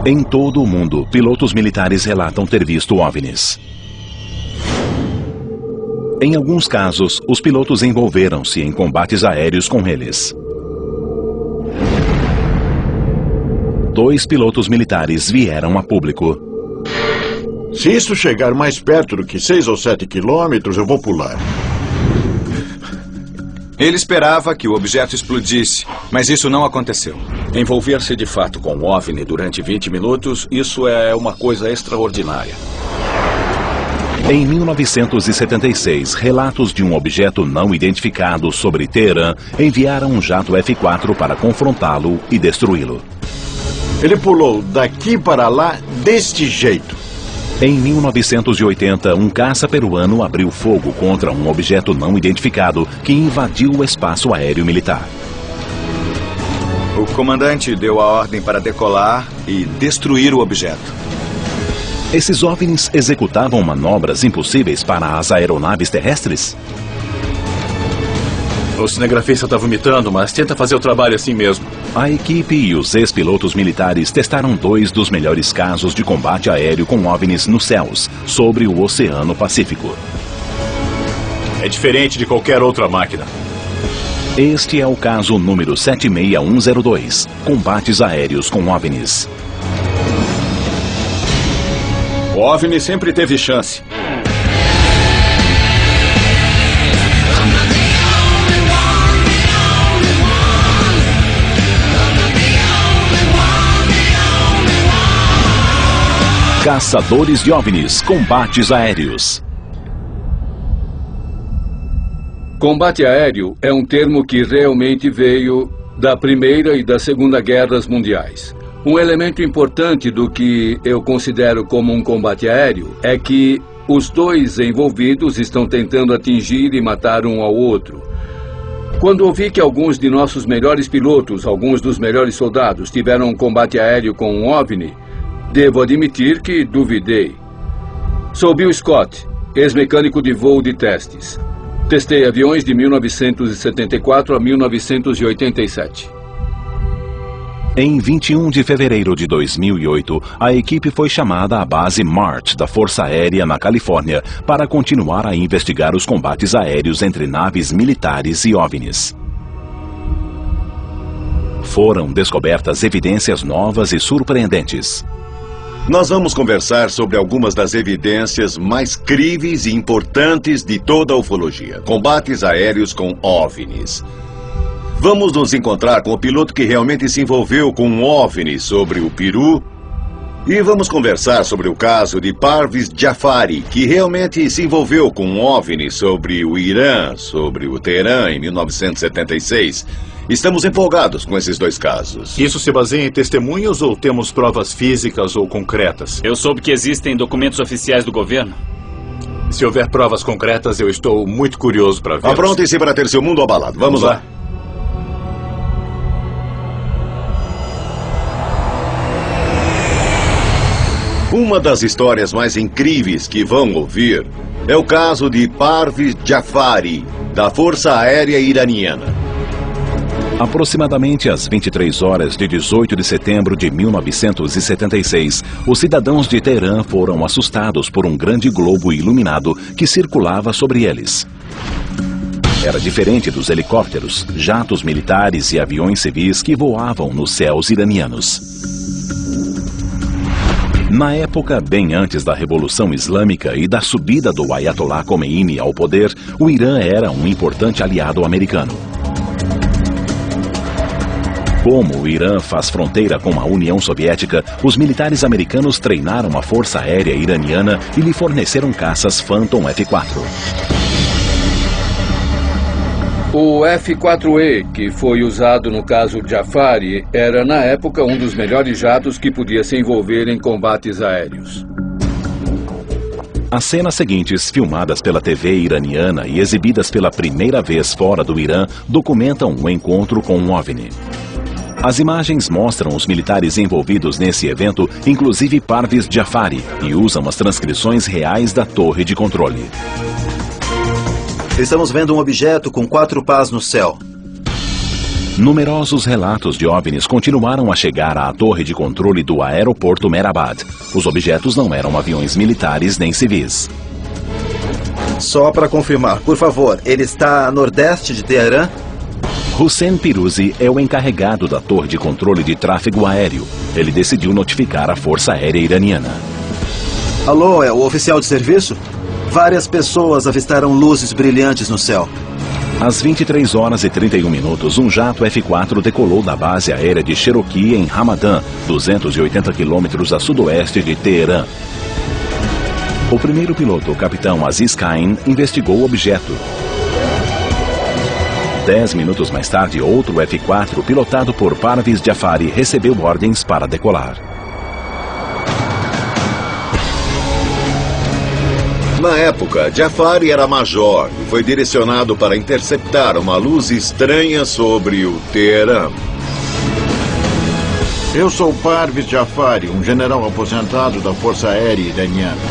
Em todo o mundo, pilotos militares relatam ter visto OVNIs. Em alguns casos, os pilotos envolveram-se em combates aéreos com eles. 2 pilotos militares vieram a público. Se isso chegar mais perto do que 6 ou 7 quilômetros, eu vou pular. Ele esperava que o objeto explodisse, mas isso não aconteceu. Envolver-se de fato com um OVNI durante 20 minutos, isso é uma coisa extraordinária. Em 1976, relatos de um objeto não identificado sobre Teherã enviaram um jato F-4 para confrontá-lo e destruí-lo. Ele pulou daqui para lá deste jeito. Em 1980, um caça peruano abriu fogo contra um objeto não identificado que invadiu o espaço aéreo militar. O comandante deu a ordem para decolar e destruir o objeto. Esses OVNIs executavam manobras impossíveis para as aeronaves terrestres? O cinegrafista está vomitando, mas tenta fazer o trabalho assim mesmo. A equipe e os ex-pilotos militares testaram 2 dos melhores casos de combate aéreo com OVNIs nos céus, sobre o Oceano Pacífico. É diferente de qualquer outra máquina. Este é o caso número 76102, combates aéreos com OVNIs. O OVNI sempre teve chance. Caçadores de OVNIs, combates aéreos. Combate aéreo é um termo que realmente veio da Primeira e da Segunda Guerras Mundiais. Um elemento importante do que eu considero como um combate aéreo é que os 2 envolvidos estão tentando atingir e matar um ao outro. Quando ouvi que alguns de nossos melhores pilotos, alguns dos melhores soldados, tiveram um combate aéreo com um OVNI, devo admitir que duvidei. Sou Bill Scott, ex-mecânico de voo de testes. Testei aviões de 1974 a 1987. Em 21 de fevereiro de 2008, a equipe foi chamada à base Mart da Força Aérea na Califórnia para continuar a investigar os combates aéreos entre naves militares e OVNIs. Foram descobertas evidências novas e surpreendentes. Nós vamos conversar sobre algumas das evidências mais críveis e importantes de toda a ufologia. Combates aéreos com OVNIs. Vamos nos encontrar com o piloto que realmente se envolveu com um OVNI sobre o Peru. E vamos conversar sobre o caso de Parviz Jafari, que realmente se envolveu com um OVNI sobre o Irã, sobre o Teherã em 1976. Estamos empolgados com esses 2 casos. Isso se baseia em testemunhos ou temos provas físicas ou concretas? Eu soube que existem documentos oficiais do governo. Se houver provas concretas, eu estou muito curioso para ver. Aprontem-se para ter seu mundo abalado. Vamos lá. Uma das histórias mais incríveis que vão ouvir é o caso de Parviz Jafari, da Força Aérea Iraniana. Aproximadamente às 23 horas de 18 de setembro de 1976, os cidadãos de Teherã foram assustados por um grande globo iluminado que circulava sobre eles. Era diferente dos helicópteros, jatos militares e aviões civis que voavam nos céus iranianos. Na época, bem antes da Revolução Islâmica e da subida do Ayatollah Khomeini ao poder, o Irã era um importante aliado americano. Como o Irã faz fronteira com a União Soviética, os militares americanos treinaram a Força Aérea Iraniana e lhe forneceram caças Phantom F-4. O F-4E, que foi usado no caso Jafari, era na época um dos melhores jatos que podia se envolver em combates aéreos. As cenas seguintes, filmadas pela TV iraniana e exibidas pela primeira vez fora do Irã, documentam um encontro com um OVNI. As imagens mostram os militares envolvidos nesse evento, inclusive Parviz Jafari, e usam as transcrições reais da torre de controle. Estamos vendo um objeto com 4 pás no céu. Numerosos relatos de OVNIs continuaram a chegar à torre de controle do aeroporto Mehrabad. Os objetos não eram aviões militares nem civis. Só para confirmar, por favor, ele está a nordeste de Teherã? Hussein Piruzi é o encarregado da torre de controle de tráfego aéreo. Ele decidiu notificar a Força Aérea Iraniana. Alô, é o oficial de serviço? Várias pessoas avistaram luzes brilhantes no céu. Às 23 horas e 31 minutos, um jato F-4 decolou da base aérea de Cherokee, em Hamadan, 280 quilômetros a sudoeste de Teherã. O primeiro piloto, o capitão Aziz Khan, investigou o objeto. 10 minutos mais tarde, outro F-4, pilotado por Parviz Jafari, recebeu ordens para decolar. Na época, Jafari era major e foi direcionado para interceptar uma luz estranha sobre o Teherã. Eu sou Parviz Jafari, um general aposentado da Força Aérea Iraniana.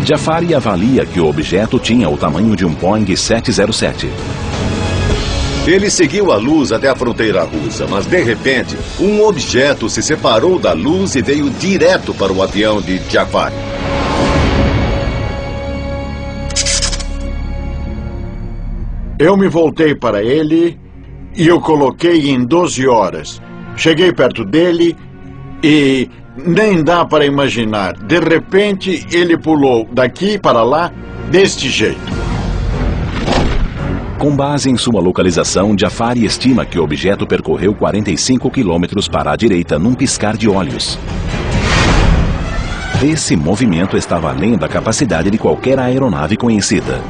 Jafari avalia que o objeto tinha o tamanho de um Boeing 707. Ele seguiu a luz até a fronteira russa, mas de repente, um objeto se separou da luz e veio direto para o avião de Jafari. Eu me voltei para ele e o coloquei em 12 horas. Cheguei perto dele e nem dá para imaginar. De repente, ele pulou daqui para lá deste jeito. Com base em sua localização, Jafari estima que o objeto percorreu 45 quilômetros para a direita num piscar de olhos. Esse movimento estava além da capacidade de qualquer aeronave conhecida.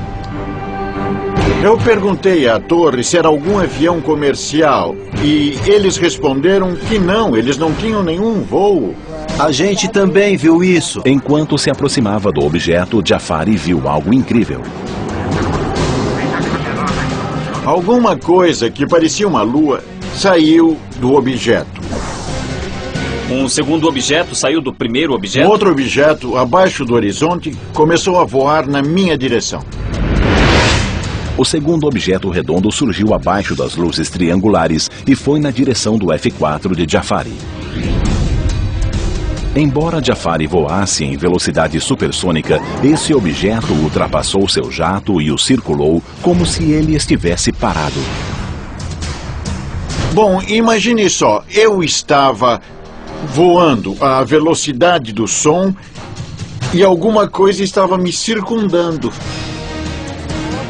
Eu perguntei à torre se era algum avião comercial e eles responderam que não, eles não tinham nenhum voo. A gente também viu isso. Enquanto se aproximava do objeto, Jafari viu algo incrível. Alguma coisa que parecia uma lua saiu do objeto. Um segundo objeto saiu do primeiro objeto? Outro objeto, abaixo do horizonte, começou a voar na minha direção. O segundo objeto redondo surgiu abaixo das luzes triangulares e foi na direção do F-4 de Jafari. Embora Jafari voasse em velocidade supersônica, esse objeto ultrapassou seu jato e o circulou como se ele estivesse parado. Bom, imagine só, eu estava voando à velocidade do som e alguma coisa estava me circundando.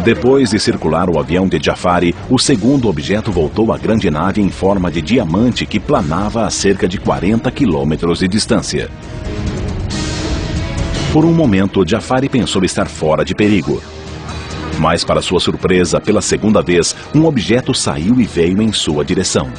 Depois de circular o avião de Jafari, o segundo objeto voltou à grande nave em forma de diamante que planava a cerca de 40 quilômetros de distância. Por um momento, Jafari pensou estar fora de perigo. Mas, para sua surpresa, pela segunda vez, um objeto saiu e veio em sua direção.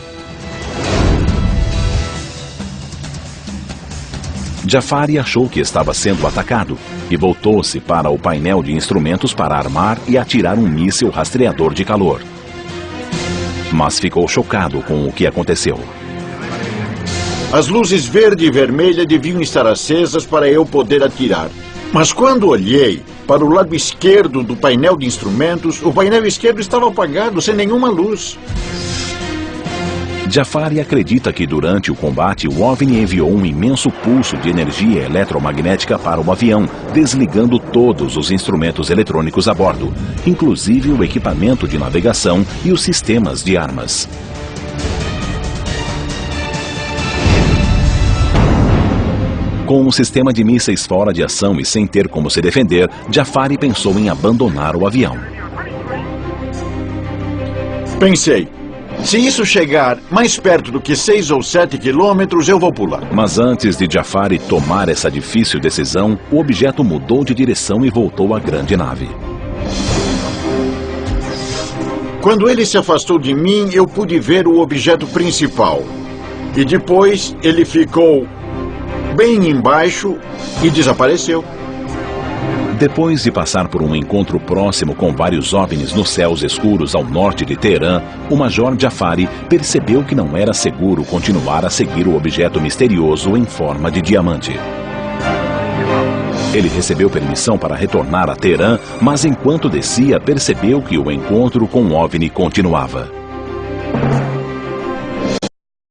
Jafari achou que estava sendo atacado e voltou-se para o painel de instrumentos para armar e atirar um míssil rastreador de calor. Mas ficou chocado com o que aconteceu. As luzes verde e vermelha deviam estar acesas para eu poder atirar. Mas quando olhei para o lado esquerdo do painel de instrumentos, o painel esquerdo estava apagado, sem nenhuma luz. Jafari acredita que durante o combate o OVNI enviou um imenso pulso de energia eletromagnética para o avião, desligando todos os instrumentos eletrônicos a bordo, inclusive o equipamento de navegação e os sistemas de armas. Com um sistema de mísseis fora de ação e sem ter como se defender, Jafari pensou em abandonar o avião. Pensei, se isso chegar mais perto do que 6 ou 7 quilômetros, eu vou pular. Mas antes de Jafari tomar essa difícil decisão, o objeto mudou de direção e voltou à grande nave. Quando ele se afastou de mim, eu pude ver o objeto principal. E depois ele ficou bem embaixo e desapareceu. Depois de passar por um encontro próximo com vários OVNIs nos céus escuros ao norte de Teherã, o Major Jafari percebeu que não era seguro continuar a seguir o objeto misterioso em forma de diamante. Ele recebeu permissão para retornar a Teherã, mas enquanto descia, percebeu que o encontro com o OVNI continuava.